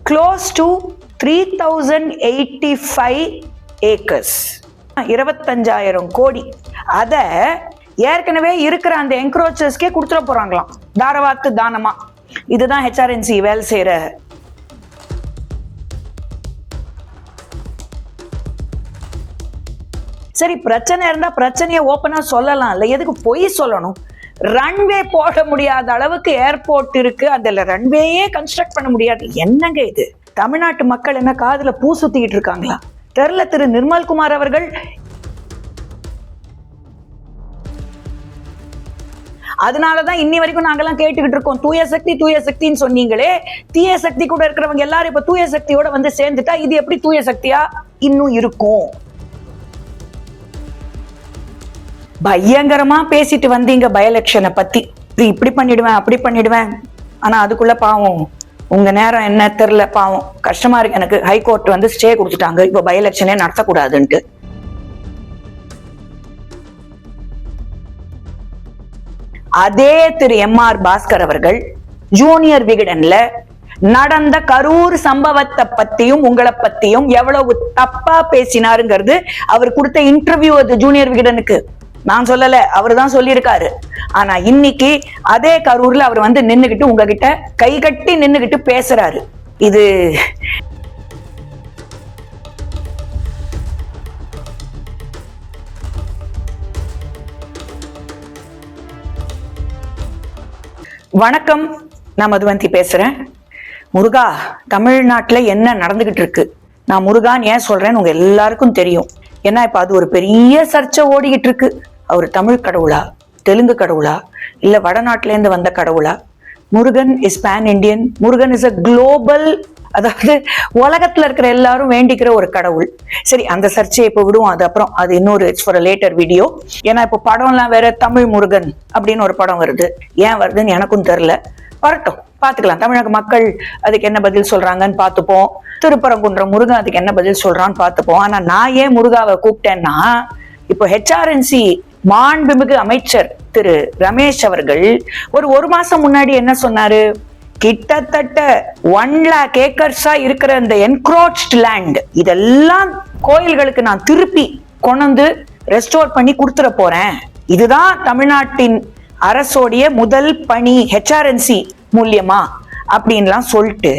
close to 3085 acres, 25,000 கோடி. அத ஏற்கனவே இருக்கிற அந்த என்க்ரோச்சர்ஸ்க்கே கொடுத்துட போறாங்களாம் தாரவாத்து தானமா. இதுதான் ஹெச்ஆர்என்சி வேலை செய்யற. சரி, பிரச்சனை இருந்தா பிரச்சனையை ஓப்பனா சொல்லலாம் இல்ல, எதுக்கு பொய் சொல்லணும்? ரன்வே போட முடியாத அளவுக்கு ஏர்போர்ட் இருக்கு, அதுல ரன்வேயே கன்ஸ்ட்ரக்ட் பண்ண முடியாது. என்னங்க இது? தமிழ்நாட்டு மக்கள் என்ன காதுல பூ சுத்திக்கிட்டு இருக்காங்களா தெரியல. திரு நிர்மல்குமார் அவர்கள் அதனாலதான் இன்னி வரைக்கும் நாங்கெல்லாம் கேட்டுக்கிட்டு இருக்கோம், தூய சக்தி தூய சக்தின்னு சொன்னீங்களே, தீய சக்தி கூட இருக்கிறவங்க எல்லாரும் இப்ப தூய சக்தியோட வந்து சேர்ந்துட்டா இது எப்படி தூய சக்தியா இன்னும் இருக்கும்? பயங்கரமா பேசிட்டு வந்தீங்க பை எலெக்ஷனை பத்தி, இப்படி பண்ணிடுவேன் அப்படி பண்ணிடுவேன். ஆனா அதுக்குள்ள பாவம் உங்க நேரம் என்ன தெரியல, பாவம் கஷ்டமா இருக்கு எனக்கு. ஹைகோர்ட் வந்து ஸ்டே கொடுத்துட்டாங்க, இப்ப பை எலெக்ஷனே நடத்தக்கூடாதுன்ட்டு. அதே திரு எம்.ஆர். பாஸ்கர் அவர்கள் ஜூனியர் விகடன்ல நடந்த கரூர் சம்பவத்தை பத்தியும் உங்களை பத்தியும் எவ்வளவு தப்பா பேசினாருங்கிறது அவர் கொடுத்த இன்டர்வியூ. அது ஜூனியர் விகடனுக்கு நான் சொல்லல, அவரு தான் சொல்லியிருக்காரு. ஆனா இன்னைக்கு அதே கரூர்ல அவர் வந்து நின்னுகிட்டு உங்ககிட்ட கை கட்டி நின்னுகிட்டு பேசுறாரு. இது வணக்கம், நான் மதுவந்தி பேசுறேன். முருகா, தமிழ்நாட்டுல என்ன நடந்துகிட்டு இருக்கு? நான் முருகான்னு ஏன் சொல்றேன்னு உங்க எல்லாருக்கும் தெரியும். ஏன்னா இப்ப அது ஒரு பெரிய சர்ச்சை ஓடிக்கிட்டு இருக்கு. அவர் தமிழ் கடவுளா, தெலுங்கு கடவுளா, இல்ல வடநாட்டுல இருந்து வந்த கடவுளா? Murugan is pan Indian. Murugan is a global, அதாவது உலகத்துல இருக்கிற எல்லாரும் வேண்டிக்கிற ஒரு கடவுள். சரி, அந்த சர்ச்சையை இப்ப விடுவோம். அது அப்புறம் அது இன்னொரு இட்ஸ் ஃபார் லேட்டர் வீடியோ. ஏன்னா இப்ப படம்லாம் வேற, தமிழ் முருகன் அப்படின்னு ஒரு படம் வருது. ஏன் வருதுன்னு எனக்கும் தெரியல, வரட்டும் பாத்துக்கலாம். தமிழக மக்கள் அதுக்கு என்ன பதில் சொல்றாங்கன்னு பாத்துப்போம். திருப்பரங்குன்றம் முருகன் அதுக்கு என்ன பதில் சொல்றான்னு பாத்துப்போம். ஆனா நான் ஏன் முருகாவை கூப்பிட்டேன்னா, இப்போ ஹெச்ஆர்என்சி மாண்புமிகு அமைச்சர் திரு ரமேஷ் அவர்கள் ஒரு மாசம் முன்னாடி என்ன சொன்னாரு? கிட்டத்தட்ட 1 lakh ஏக்கர்ஸா இருக்கிற இந்த என்க்ரோச்ட் லேண்ட் இதெல்லாம் கோயில்களுக்கு நான் திருப்பி கொண்டு ரெஸ்டோர் பண்ணி கொடுத்துட போறேன். இதுதான் தமிழ்நாட்டின் அரசோடைய முதல் பணி ஹெச்ஆர்என்சி மூலியமா அப்படின்லாம் சொல்லிட்டு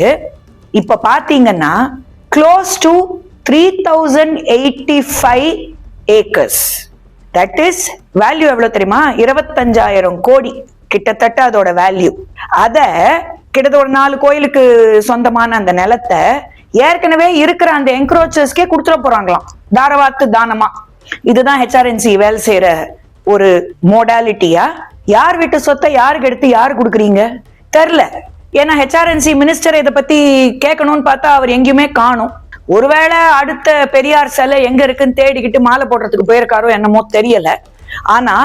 இப்ப பாத்தீங்கன்னா close to 3085 acres. That is value எவ்வளவு தெரியுமா? 25,000 கோடி கிட்டத்தட்ட அதோட வேல்யூ. அத கிட்டத்தட்ட ஒரு 4 கோயிலுக்கு சொந்தமான அந்த நிலத்தை ஏற்கனவே இருக்கிற அந்த என்க்ரோச்சர்ஸ்க்கே கொடுத்துட போறாங்களாம் தாரவாத்து தானமா. இதுதான் ஹெச்ஆர்என்சி வேலை செய்யற ஒரு மோடாலிட்டியா? யார் வீட்டு சொத்தை யாருக்கு எடுத்து யாரு கொடுக்குறீங்க தெரியல. ஏன்னா ஹெச்ஆர்என்சி மினிஸ்டர் இதை பத்தி கேட்கணும்னு பார்த்தா அவர் எங்கேயுமே காணும். ஒருவேளை அடுத்த பெரியார் சிலை எங்க இருக்குன்னு தேடிக்கிட்டு மாலை போடுறதுக்கு போயிருக்காரோ என்னமோ தெரியல. ஆனா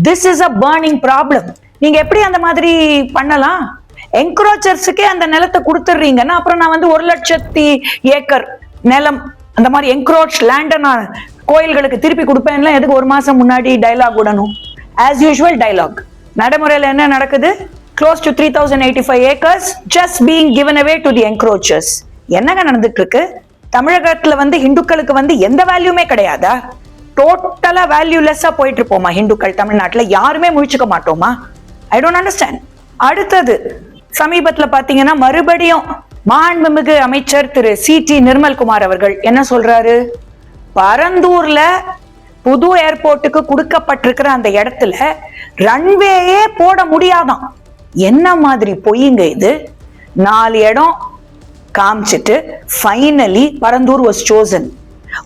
this is a burning problem. நீங்க எப்படி அந்த மாதிரி பண்ணலாம்? என்க்ரோச்சர்ஸுக்கே அந்த நிலத்தை கொடுத்துடுறீங்கன்னா அப்புறம் நான் வந்து 1,00,000 ஏக்கர் நிலம் அந்த மாதிரி என்க்ரோச் லேண்ட நான் கோயில்களுக்கு திருப்பி கொடுப்பேன்ல, எதுக்கு ஒரு மாசம் முன்னாடி டைலாக் விடணும்? As usual dialogue. நடைமுறையில என்ன நடக்குது? close to 3085 acres just being given away to the encroachers. என்னங்க நடந்துட்டு இருக்கு? தமிழகத்துல வந்து ஹிந்துக்களுக்கு வந்து எந்த வேல்யூமே கிடையாதா? டோட்டலா வேல்யூலெஸ்ஸா போயிட்டு இருப்போமா ஹிந்துக்கள் தமிழ்நாட்டுல? யாருமே முழிச்சுக்க மாட்டோமா? I don't understand. அடுத்தது சமீபத்துல பாத்தீங்கன்னா மறுபடியும் மாண்புமிகு அமைச்சர் திரு சி.டி. நிர்மல்குமார் அவர்கள் என்ன சொல்றாரு? பரந்தூர்ல புது ஏர்போர்ட்டுக்கு கொடுக்கப்பட்டிருக்கிற அந்த இடத்துல ரன்வேயே போட முடியாதான். என்ன மாதிரி பொய்யுங்க இது? 4 இடம் காமிச்சிட்டு ஃபைனலி பரந்தூர் வாஸ் சோசன்.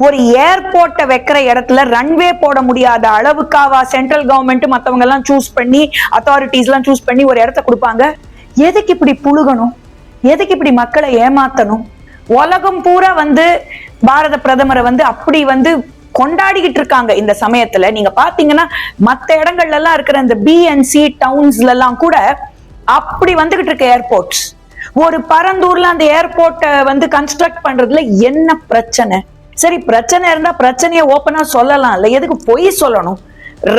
ஒரு ஏர்போர்ட்டை வைக்கிற இடத்துல ரன்வே போட முடியாத அளவுக்காவா சென்ட்ரல் கவர்மெண்ட் மத்தவங்க எல்லாம் சூஸ் பண்ணி, அத்தாரிட்டிஸ் எல்லாம் சூஸ் பண்ணி ஒரு இடத்த கொடுப்பாங்க? எதுக்கு இப்படி புழுகணும்? எதுக்கு இப்படி மக்களை ஏமாத்தணும்? உலகம் பூரா வந்து பாரத பிரதமரை வந்து அப்படி வந்து கொண்டாடிக்கிட்டு இருக்காங்க இந்த சமயத்துல. நீங்க பாத்தீங்கன்னா மத்த இடங்கள்ல எல்லாம் இருக்கிற இந்த பிஎன்சி டவுன்ஸ்ல எல்லாம் கூட அப்படி வந்துகிட்டு இருக்க ஏர்போர்ட்ஸ். ஒரு பரந்தூர்ல அந்த ஏர்போர்ட்டை வந்து கன்ஸ்ட்ரக்ட் பண்றதுல என்ன பிரச்சனை? சரி, பிரச்சனை இருந்தா பிரச்சனையை ஓப்பனா சொல்லலாம் இல்ல, எதுக்கு பொய் சொல்லணும்?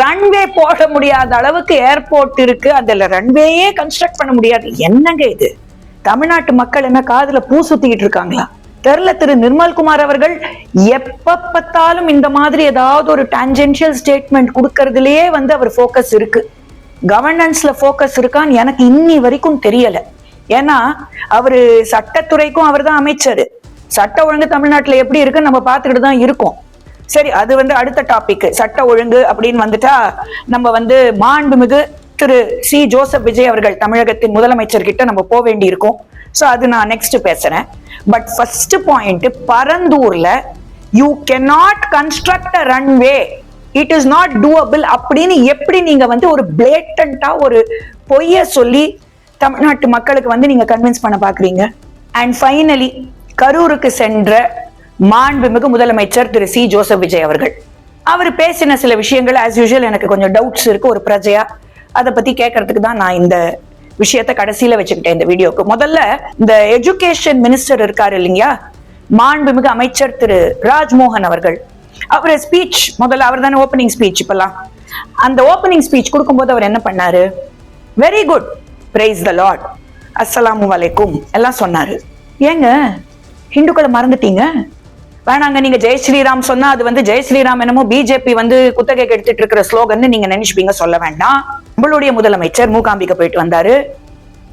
ரன்வே போட முடியாத அளவுக்கு ஏர்போர்ட் இருக்கு, அதுல ரன்வேயே கன்ஸ்ட்ரக்ட் பண்ண முடியாது. என்னங்க இது? தமிழ்நாட்டு மக்கள் என்ன காதுல பூ சுத்திக்கிட்டு இருக்காங்களா தெரியல. திரு நிர்மல்குமார் அவர்கள் எப்ப பார்த்தாலும் இந்த மாதிரி ஏதாவது ஒரு டான்ஜென்ஷியல் ஸ்டேட்மெண்ட் கொடுக்கறதுலயே அவர் போக்கஸ் இருக்கு. கவர்னன்ஸ்ல போக்கஸ் இருக்கான்னு எனக்கு இன்னி வரைக்கும் தெரியல. ஏன்னா அவரு சட்டத்துறைக்கும் அவர் தான் அமைச்சர். சட்ட ஒழுங்கு தமிழ்நாட்டுல எப்படி இருக்குன்னு நம்ம பார்த்துக்கிட்டு தான் இருக்கோம். சரி, அது அடுத்த டாபிக். சட்ட ஒழுங்கு அப்படின்னு வந்துட்டா நம்ம மாண்புமிகு திரு சி ஜோசப் விஜய் அவர்கள் தமிழகத்தின் முதலமைச்சர் கிட்ட நம்ம போக வேண்டி இருக்கும். சோ அது நான் நெக்ஸ்ட் பேசுறேன். பட் ஃபர்ஸ்ட் பாயிண்ட், பரந்தூர்ல you cannot construct a runway, it is not doable அப்படின்னு எப்படி நீங்க ஒரு பிளேட்டண்டா ஒரு பொய்ய சொல்லி தமிழ்நாட்டு மக்களுக்கு நீங்க கன்வின்ஸ் பண்ண பாக்குறீங்க? அண்ட் ஃபைனலி, கரூருக்கு சென்ற மாண்புமிகு முதலமைச்சர் திரு சி ஜோசப் விஜய் அவர்கள் அவர் பேசின சில விஷயங்கள் ஆஸ் யூஷுவல் எனக்கு கொஞ்சம் டவுட்ஸ் இருக்கு. ஒரு பிரஜையா அதை பத்தி கேட்கறதுக்கு தான் நான் இந்த விஷயத்த கடைசியில வச்சுக்கிட்டேன் இந்த வீடியோக்கு. முதல்ல இந்த எஜுகேஷன் மினிஸ்டர் இருக்காரு இல்லையா, மாண்புமிகு அமைச்சர் திரு ராஜ்மோகன் அவர்கள், அவர் ஸ்பீச் முதல்ல அவர் தானே ஓப்பனிங் ஸ்பீச். இப்பெல்லாம் அந்த ஓப்பனிங் ஸ்பீச் கொடுக்கும்போது அவர் என்ன பண்ணாரு? Very good, praise the Lord, அஸ்ஸலாமு அலைக்கும் எல்லாம் சொன்னாரு. ஏங்க ஹிந்துக்களை மறந்துட்டீங்க? வேணாங்க, நீங்க ஜெய் ஸ்ரீராம் சொன்னா அது ஜெய் ஸ்ரீராம் என்னமோ பிஜேபி குத்தகைக்கு எடுத்துட்டு இருக்கிற ஸ்லோகன் நீங்க நினைச்சுப்பீங்க. சொல்ல வேண்டாம். நம்மளுடைய முதலமைச்சர் மூகாம்பிகை போயிட்டு வந்தாரு.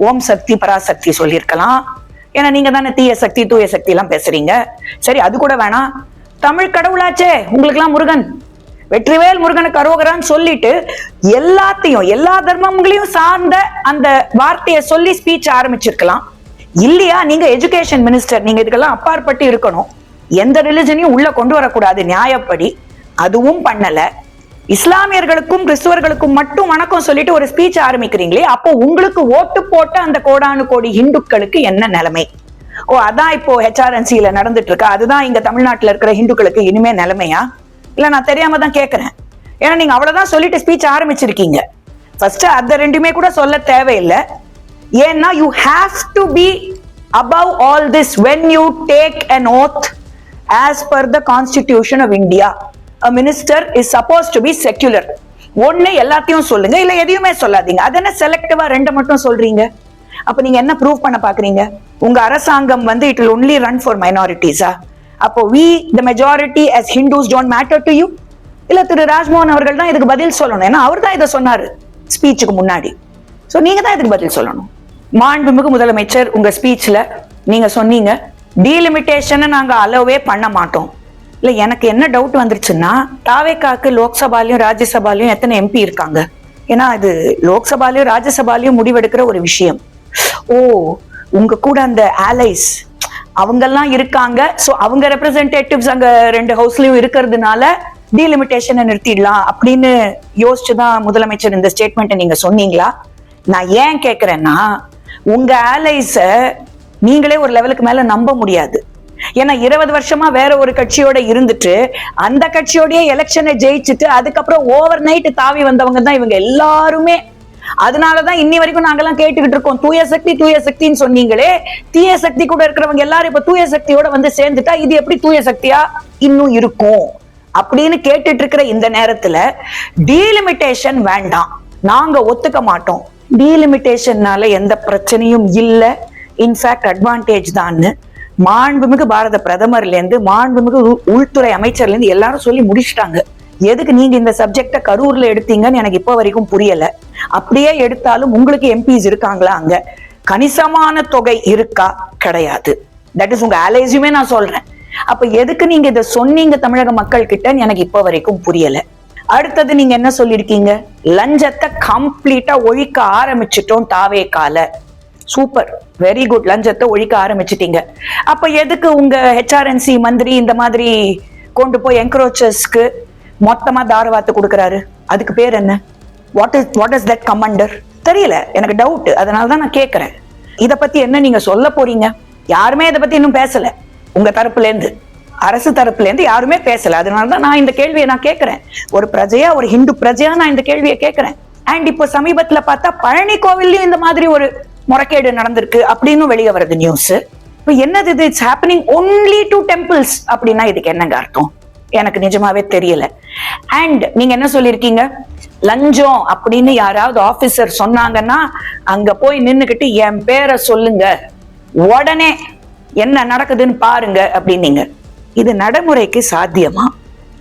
ஓம் சக்தி பராசக்தி சொல்லியிருக்கலாம். ஏன்னா நீங்க தானே தீய சக்தி தூய சக்தி எல்லாம் பேசுறீங்க. சரி, அது கூட வேணாம். தமிழ் கடவுளாச்சே உங்களுக்கு எல்லாம் முருகன், வெற்றிவேல் முருகனுக்கு அரோகரான்னு சொல்லிட்டு எல்லாத்தையும் எல்லா தர்மங்களையும் சார்ந்த அந்த வார்த்தையை சொல்லி ஸ்பீச் ஆரம்பிச்சிருக்கலாம் இல்லையா? நீங்க எஜுகேஷன் மினிஸ்டர், நீங்க இதுக்கெல்லாம் அப்பாற்பட்டு இருக்கணும். எந்த ரிலிஜனையும் உள்ள கொண்டு வரக்கூடாது நியாயப்படி. அதுவும் பண்ணல. இஸ்லாமியர்களுக்கும் கிறிஸ்துவர்களுக்கும் மட்டும் வணக்கம் சொல்லிட்டு ஒரு ஸ்பீச் ஆரம்பிக்கிறீங்களே, அப்போ உங்களுக்கு ஓட்டு போட்ட அந்த கோடானு கோடி இந்துக்களுக்கு என்ன நிலைமை? ஓ, அதான் இப்போ ஹெச்ஆர்என்சில நடந்துட்டு இருக்கா? அதுதான் இங்க தமிழ்நாட்டுல இருக்கிற இந்துக்களுக்கு இனிமே நிலைமையா? இல்ல நான் தெரியாம தான் கேட்கிறேன். ஏன்னா நீங்க அவ்வளவுதான் சொல்லிட்டு ஸ்பீச் ஆரம்பிச்சிருக்கீங்க. ஃபர்ஸ்ட் அந்த ரெண்டுமே கூட சொல்ல தேவையில்லை. ஏன்னா you have to be above all this when you take an oath as per the Constitution of India. A minister is supposed to be secular. ஒண்ணு எல்லாத்தையும் சொல்லுங்க, இல்ல எதையுமே சொல்லாதீங்க. அதென்ன செலக்டிவா ரெண்டு மட்டும் சொல்றீங்க? அப்ப நீங்க என்ன ப்ரூவ் பண்ண பாக்குறீங்க? உங்க அரசாங்கம் it will only run for minorities. அப்போ we the majority as Hindus don't matter to you? இல்ல திரு ராஜ்மோகன் அவர்கள் தான் இதுக்கு பதில் சொல்லணும். ஏன்னா அவர் தான் இதை சொன்னாரு ஸ்பீச்சுக்கு முன்னாடி. சோ நீங்க தான் இதுக்கு பதில் சொல்லணும். மாண்புமிகு முதலமைச்சர், உங்க ஸ்பீச்ல நீங்க சொன்னீங்க டீலிமிட்டேஷன் நாங்க அலோவே பண்ண மாட்டோம். இல்ல எனக்கு என்ன டவுட் வந்துருச்சுன்னா, தாவேக்காக்கு லோக்சபாலையும் ராஜ்யசபாலையும் எத்தனை எம்பி இருக்காங்க? ஏன்னா இது லோக்சபாலையும் ராஜ்யசபாலையும் முடிவெடுக்கிற ஒரு விஷயம். ஓ, உங்க கூட அந்த ஆலைஸ் அவங்கெல்லாம் இருக்காங்க. சோ அவங்க ரெப்ரசன்டேட்டிவ்ஸ் அங்க ரெண்டு ஹவுஸ்லயும் இருக்கிறதுனால டீலிமிட்டேஷனை நிறுத்திடலாம் அப்படின்னு யோசிச்சுதான் முதலமைச்சர் இந்த ஸ்டேட்மெண்ட்டை நீங்க சொன்னீங்களா? நான் ஏன் கேக்குறேன்னா, உங்க ஆலைஸ நீங்களே ஒரு லெவலுக்கு மேல நம்ப முடியாது. ஏன்னா 20 வருஷமா வேற ஒரு கட்சியோட இருந்துட்டு அந்த கட்சியோடய எலெக்ஷனை ஜெயிச்சுட்டு அதுக்கப்புறம் ஓவர் நைட் தாவி வந்தவங்க தான் இவங்க எல்லாருமே. அதனாலதான் இன்னி வரைக்கும் நாங்கெல்லாம் கேட்டுக்கிட்டு இருக்கோம், தூய சக்தி தூய சக்தின்னு சொன்னீங்களே, தீய சக்தி கூட இருக்கிறவங்க எல்லாரும் இப்ப தூய சக்தியோட சேர்ந்துட்டா இது எப்படி தூய சக்தியா இன்னும் இருக்கும் அப்படின்னு கேட்டுட்டு இருக்கிற இந்த நேரத்துல டீலிமிட்டேஷன் வேண்டாம், நாங்க ஒத்துக்க மாட்டோம். டீலிமிட்டேஷன்னால எந்த பிரச்சனையும் இல்ல, இன்ஃபேக்ட் அட்வான்டேஜ் தான் மாண்புமிகு பாரத பிரதமர்ல இருந்து மாண்புமிகு உள்துறை அமைச்சர்ல இருந்து எல்லாரும் சொல்லி முடிச்சுட்டாங்க. எதுக்கு நீங்க இந்த சப்ஜெக்ட கரூர்ல எடுத்தீங்கன்னு எனக்கு இப்ப வரைக்கும் புரியல. அப்படியே எடுத்தாலும் உங்களுக்கு எம்பிஸ் இருக்காங்களா? அங்க கணிசமான தொகை இருக்கா? கிடையாது. தட் இஸ் உங்க அலைஸுமே நான் சொல்றேன். அப்ப எதுக்கு நீங்க இதை சொன்னீங்க தமிழக மக்கள் கிட்ட எனக்கு இப்ப வரைக்கும் புரியல. அடுத்தது நீங்க என்ன சொல்லிருக்கீங்க? லஞ்சத்தை கம்ப்ளீட்டா ஒழிக்க ஆரம்பிச்சிட்டோம் தாவேக்கால. சூப்பர், வெரி குட், லஞ்சத்தை ஒழிக்க ஆரம்பிச்சிட்டீங்க. அப்ப எதுக்கு உங்க ஹெச்ஆர்என்சி மந்திரி இந்த மாதிரி கொண்டு போய் என்க்ரோச்சர்ஸ்க்கு மொத்தமா தாரவாத்து கொடுக்கறாரு? அதுக்கு பேர் என்ன? What is that commander? தெரியல, எனக்கு டவுட். அதனாலதான் நான் கேட்கிறேன், இத பத்தி என்ன நீங்க சொல்ல போறீங்க? யாருமே இதை பத்தி இன்னும் பேசல. உங்க தரப்புல இருந்து, அரசு தரப்புல இருந்து யாருமே பேசல. அதனாலதான் நான் இந்த கேள்வியை நான் கேட்கிறேன். ஒரு பிரஜையா, ஒரு ஹிந்து பிரஜையா நான் இந்த கேள்வியை கேட்கிறேன். அண்ட் இப்போ சமீபத்துல பார்த்தா பழனி கோவில்லையும் இந்த மாதிரி ஒரு முறைகேடு நடந்திருக்கு அப்படின்னு வெளியே வருது நியூஸ். இப்போ என்னது இது? It's happening only to temples அப்படின்னா இதுக்கு என்னங்க அர்த்தம்? எனக்கு நிஜமாவே தெரியல. அண்ட் நீங்க என்ன சொல்லிருக்கீங்க? லஞ்சம் அப்படின்னு யாராவது ஆபீசர் சொன்னாங்கன்னா அங்க போய் நின்னுக்கிட்டு என் பேரை சொல்லுங்க உடனே என்ன நடக்குதுன்னு பாருங்க அப்படின்னீங்க. இது நடைமுறைக்கு சாத்தியமா?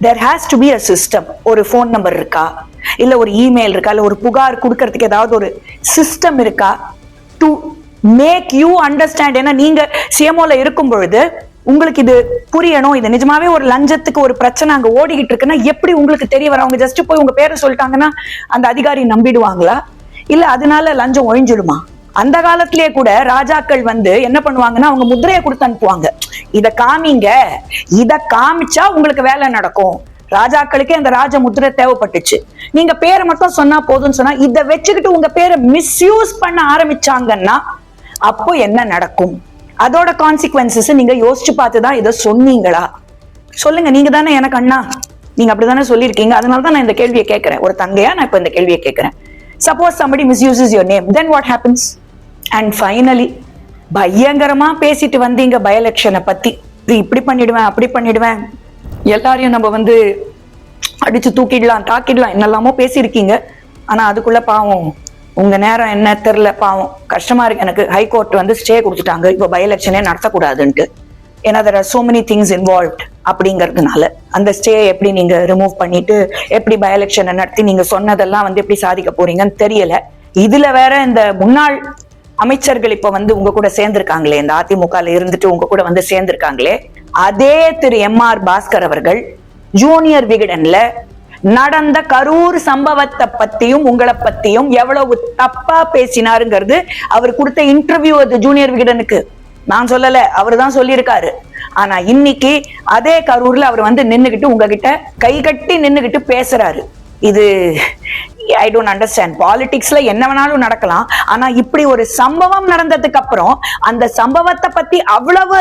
there has to be a system. ஒரு போன் நம்பர் இருக்கா, இல்ல ஒரு இமெயில் இருக்கா, இல்ல ஒரு புகார் கொடுக்கறதுக்கு ஏதாவது ஒரு சிஸ்டம் இருக்கா டு மேக் யூ அண்டர்ஸ்டாண்ட்? ஏன்னா நீங்க சிஎம்ஓல இருக்கும் பொழுது உங்களுக்கு இது புரியணும். இது நிஜமாவே ஒரு லஞ்சத்துக்கு ஒரு பிரச்சனை அங்க ஓடிக்கிட்டு இருக்குன்னா எப்படி உங்களுக்கு தெரிய வர? அவங்க ஜஸ்ட் போய் உங்க பேரை சொல்லிட்டாங்கன்னா அந்த அதிகாரி நம்பிடுவாங்களா? இல்ல அதனால லஞ்சம் ஒழிஞ்சிடுமா? அந்த காலத்திலேயே கூட ராஜாக்கள் என்ன பண்ணுவாங்கன்னா அவங்க முத்திரையை கொடுத்து அனுப்புவாங்க. இத காமிங்க, இத காமிச்சா உங்களுக்கு வேலை நடக்கும். ராஜாக்களுக்கே அந்த ராஜ முத்திரை தேவைப்பட்டுச்சு. நீங்க பேரை மட்டும் சொன்னா போதும்னு சொன்னா இதை வச்சுக்கிட்டு உங்க பேரை மிஸ்யூஸ் பண்ண ஆரம்பிச்சாங்கன்னா அப்போ என்ன நடக்கும்? அதோட கான்சிக்வன்சஸ் நீங்க யோசிச்சு பார்த்துதான் இதை சொன்னீங்களா? சொல்லுங்க. நீங்க தானே எனக்கு அண்ணா, நீங்க அப்படித்தானே சொல்லியிருக்கீங்க. அதனாலதான் நான் இந்த கேள்வியை கேட்கிறேன். ஒரு தங்கையா நான் இப்ப இந்த கேள்வியை கேட்கிறேன். Suppose somebody misuses your name, then what happens? And finally, பயங்கரமா பேசிட்டு வந்தீங்க பை எலெக்ஷனை பத்தி. இப்படி பண்ணிடுவேன், அப்படி பண்ணிடுவேன், எல்லாரையும் நம்ம அடிச்சு தூக்கிடலாம், தாக்கிடலாம், என்னெல்லாமோ பேசியிருக்கீங்க. ஆனா அதுக்குள்ள பாவம் உங்க நேரம் என்ன தெரியல. பாவம் கஷ்டமா இருக்கு எனக்கு. ஹைகோர்ட் ஸ்டே கொடுத்துட்டாங்க இப்போ பை எலெக்ஷனே நடத்தக்கூடாதுன்ட்டு. ஏன்னா there are so many things involved அப்படிங்கிறதுனால அந்த ஸ்டே எப்படி நீங்க ரிமூவ் பண்ணிட்டு எப்படி பை எலெக்ஷனை நடத்தி நீங்க சொன்னதெல்லாம் எப்படி சாதிக்க போறீங்கன்னு தெரியல. இதுல வேற இந்த முன்னாள் அமைச்சர்கள் இப்ப உங்க கூட சேர்ந்திருக்காங்களே, இந்த அதிமுகல இருந்துட்டு உங்க கூட சேர்ந்திருக்காங்களே, அதே திரு எம்.ஆர். பாஸ்கர் அவர்கள் ஜூனியர் விகடன்ல நடந்த கரூர் சம்பவத்தை பத்தியும் உங்களை பத்தியும் எவ்வளவு தப்பா பேசினாருங்கிறது அவர் கொடுத்த இன்டர்வியூ. அது ஜூனியர் விகடனுக்கு நான் சொல்லல, அவரு தான் சொல்லியிருக்காரு. ஆனா இன்னைக்கு அதே கரூர்ல அவர் நின்னுகிட்டு உங்ககிட்ட கை கட்டி நின்னுகிட்டு பேசுறாரு. இது ஐ டோன்ட் அண்டர்ஸ்டாண்ட். பாலிடிக்ஸ்ல என்ன வேணாலும் நடக்கலாம். ஆனா இப்படி ஒரு சம்பவம் நடந்ததுக்கு அப்புறம் அந்த சம்பவத்தை பத்தி அவ்வளவு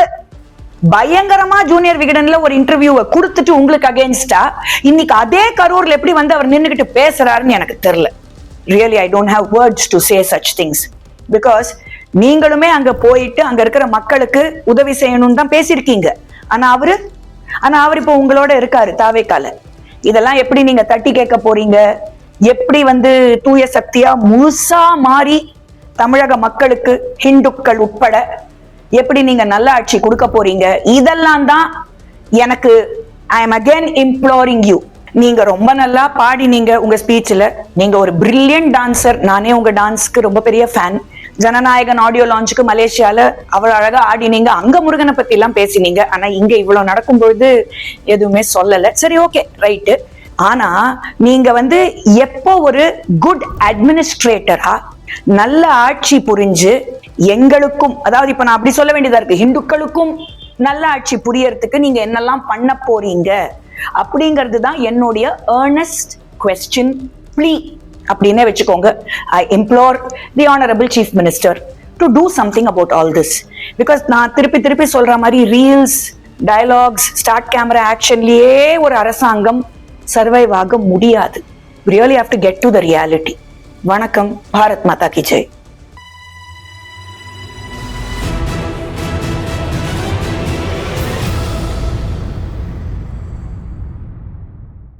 பயங்கரமா ஜூனியர் விகடன்ல ஒரு இன்டர்வியூவை கொடுத்துட்டு உங்களுக்கு அகேன்ஸ்டா இன்னைக்கு அதே கரூர்ல எப்படி அவர் நின்னுகிட்டு பேசுறாருன்னு எனக்கு தெரியல. Really I don't have words to say such things. Because நீங்களுமே அங்க போயிட்டு அங்க இருக்கிற மக்களுக்கு உதவி செய்யணும்னு தான் பேசியிருக்கீங்க. ஆனா அவரு இப்போ உங்களோட இருக்காரு தாவேக்கால. இதெல்லாம் எப்படி நீங்க தட்டி கேட்க போறீங்க? எப்படி தூய சக்தியா முழுசா மாறி தமிழக மக்களுக்கு ஹிந்துக்கள் உட்பட எப்படி நீங்க நல்ல ஆட்சி கொடுக்க போறீங்க? இதெல்லாம் தான் எனக்கு ஐ எம் அகைன் இம்ப்ளோரிங் யூ. நீங்க ரொம்ப நல்லா பாடினீங்க உங்க ஸ்பீச்ல. நீங்க ஒரு பிரில்லியன்ட் டான்சர். நானே உங்க டான்ஸ்க்கு ரொம்ப பெரிய ஃபேன். ஜனநாயகன் ஆடியோ லான்ச்சுக்கு மலேசியால அவ்வளவு அழகா ஆடினீங்க. அங்க முருகனை பத்தி எல்லாம் பேசினீங்க. ஆனா இங்க இவ்வளவு நடக்கும் பொழுது எதுவுமே சொல்லல. சரி, ஓகே, ரைட்டு. ஆனா நீங்க எப்போ ஒரு குட் அட்மினிஸ்ட்ரேட்டரா நல்ல ஆட்சி புரிஞ்சு எங்களுக்கும், அதாவது இப்ப நான் அப்படி சொல்ல வேண்டியதா இருக்கு, ஹிந்துக்களுக்கும் நல்ல ஆட்சி புரியறதுக்கு நீங்க என்னெல்லாம் பண்ண போறீங்க அப்படிங்கிறது தான் என்னுடைய earnest question plea அப்படின்னே வச்சுக்கோங்க. I implore the honorable chief minister to do something about all this. Because நான் திருப்பி சொல்ற மாதிரி ரீல்ஸ், டயலாக்ஸ், ஸ்டார்ட் கேமரா ஆக்ஷன்லயே ஒரு அரசாங்கம் சர்வைவ் ஆக முடியாது. We really have to get to the reality. வணக்கம். பாரத் மாதா கி ஜெய்.